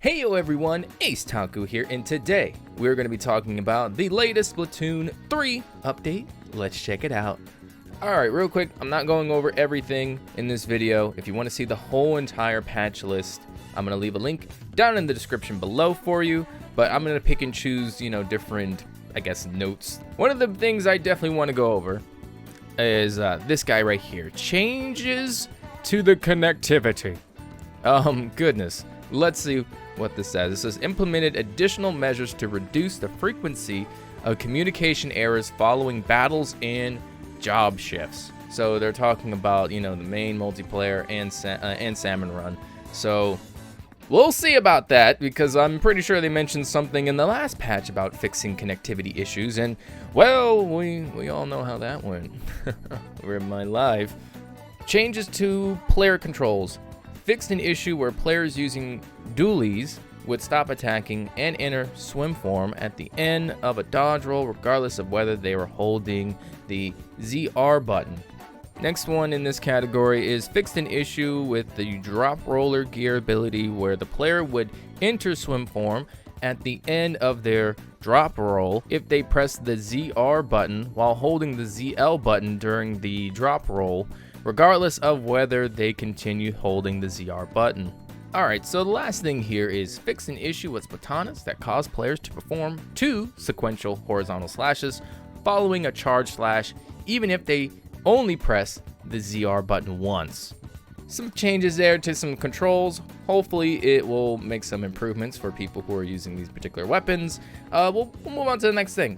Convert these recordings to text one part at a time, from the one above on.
Heyo everyone, Ace TAKU here, and today we're going to be talking about the latest Splatoon 3 update. Let's check it out. Alright, real quick, I'm not going over everything in this video. If you want to see the whole entire patch list, I'm going to leave a link down in the description below for you, but I'm going to pick and choose, different, notes. One of the things I definitely want to go over is this guy right here. Changes to the connectivity. Goodness. Let's see what this says. It says implemented additional measures to reduce the frequency of communication errors following battles and job shifts. So they're talking about, the main multiplayer and Salmon Run. So we'll see about that, because I'm pretty sure they mentioned something in the last patch about fixing connectivity issues, and well, we all know how that went. We're in my live. Changes to player controls. Fixed an issue where players using dualies would stop attacking and enter swim form at the end of a dodge roll, regardless of whether they were holding the ZR button. Next one in this category is fixed an issue with the drop roller gear ability where the player would enter swim form at the end of their drop roll if they press the ZR button while holding the ZL button during the drop roll, regardless of whether they continue holding the ZR button. Alright, so the last thing here is fix an issue with Splatoonists that cause players to perform 2 sequential horizontal slashes following a charge slash, even if they only press the ZR button once. Some changes there to some controls. Hopefully it will make some improvements for people who are using these particular weapons. We'll move on to the next thing.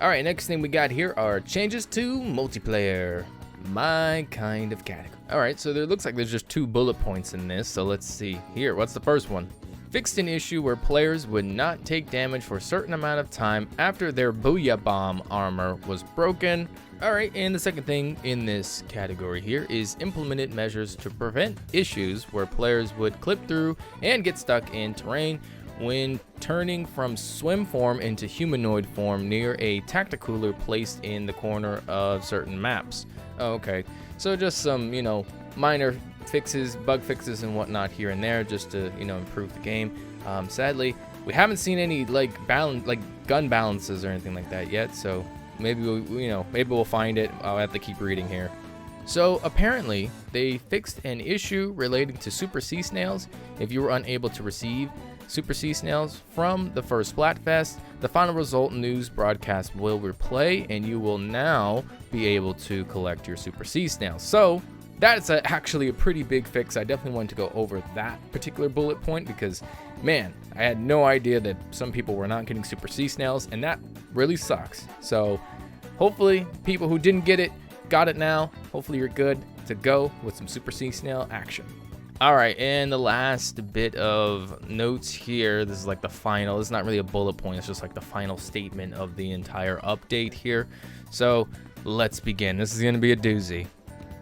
Alright, next thing we got here are changes to multiplayer. My kind of category. Alright, so there looks like there's just 2 bullet points in this, so let's see. Here, what's the first one? Fixed an issue where players would not take damage for a certain amount of time after their Booyah Bomb armor was broken. Alright, and the second thing in this category here is implemented measures to prevent issues where players would clip through and get stuck in terrain when turning from swim form into humanoid form near a tacticooler placed in the corner of certain maps. Okay, so just some, minor fixes, bug fixes and whatnot here and there just to, improve the game. Sadly, we haven't seen any gun balances or anything like that yet, so maybe we'll find it. I'll have to keep reading here. So apparently they fixed an issue relating to Super Sea Snails. If you were unable to receive Super Sea Snails from the first Splatfest, the final result news broadcast will replay, and you will now be able to collect your Super Sea Snails. So that's actually a pretty big fix. I definitely wanted to go over that particular bullet point because, man, I had no idea that some people were not getting Super Sea Snails, and that really sucks. So hopefully people who didn't get it got it now. Hopefully you're good to go with some Super Sea Snail action. Alright, and the last bit of notes here, this is like the final, it's not really a bullet point, it's just like the final statement of the entire update here. So let's begin. This is going to be a doozy.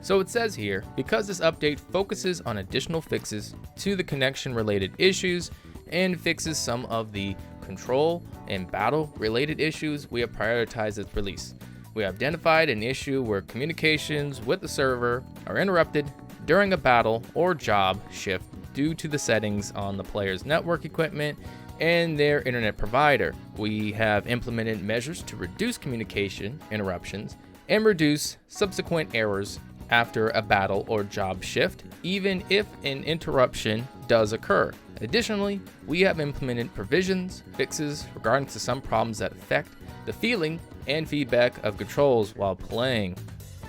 So it says here, because this update focuses on additional fixes to the connection related issues and fixes some of the control and battle related issues, we have prioritized its release. We have identified an issue where communications with the server are interrupted during a battle or job shift due to the settings on the player's network equipment and their internet provider. We have implemented measures to reduce communication interruptions and reduce subsequent errors after a battle or job shift, even if an interruption does occur. Additionally, we have implemented provisions, fixes regarding to some problems that affect the feeling and feedback of controls while playing.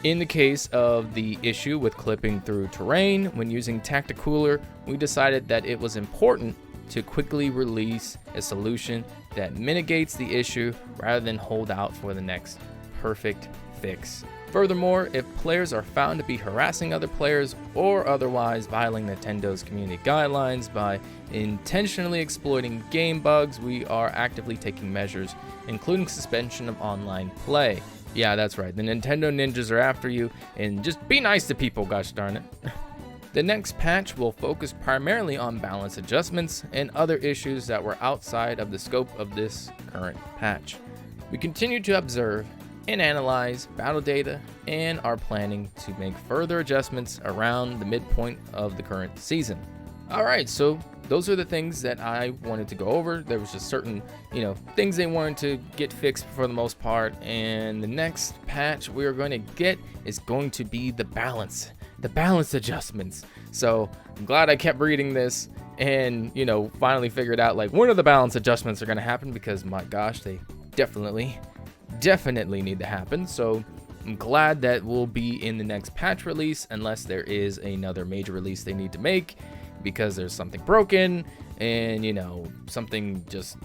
In the case of the issue with clipping through terrain when using Tacticooler, we decided that it was important to quickly release a solution that mitigates the issue rather than hold out for the next perfect fix. Furthermore, if players are found to be harassing other players or otherwise violating Nintendo's community guidelines by intentionally exploiting game bugs, we are actively taking measures, including suspension of online play. Yeah, that's right. The Nintendo ninjas are after you, and just be nice to people, gosh darn it. The next patch will focus primarily on balance adjustments and other issues that were outside of the scope of this current patch. We continue to observe and analyze battle data and are planning to make further adjustments around the midpoint of the current season. Alright, so those are the things that I wanted to go over. There was just certain, things they wanted to get fixed for the most part. And the next patch we are going to get is going to be the balance adjustments. So I'm glad I kept reading this and, finally figured out like when are the balance adjustments are going to happen, because my gosh, they definitely need to happen. So I'm glad that will be in the next patch release, unless there is another major release they need to make because there's something broken and something just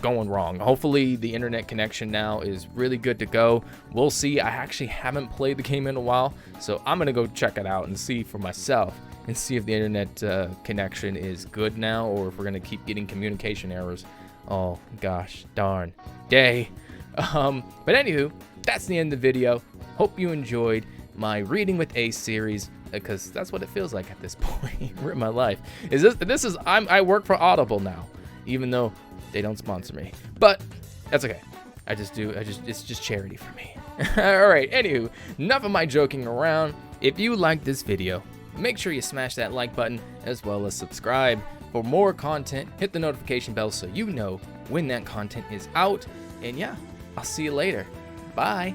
going wrong. Hopefully the internet connection now is really good to go. We'll see. I actually haven't played the game in a while, so I'm gonna go check it out and see for myself and see if the internet connection is good now, or if we're gonna keep getting communication errors. Oh gosh darn day. But anywho, that's the end of the video. Hope you enjoyed my Reading with Ace series, because that's what it feels like at this point in my life. I work for Audible now, even though they don't sponsor me, but that's okay. It's just charity for me. All right, anywho, enough of my joking around. If you liked this video, make sure you smash that like button, as well as subscribe for more content. Hit the notification bell so you know when that content is out. And yeah, I'll see you later. Bye.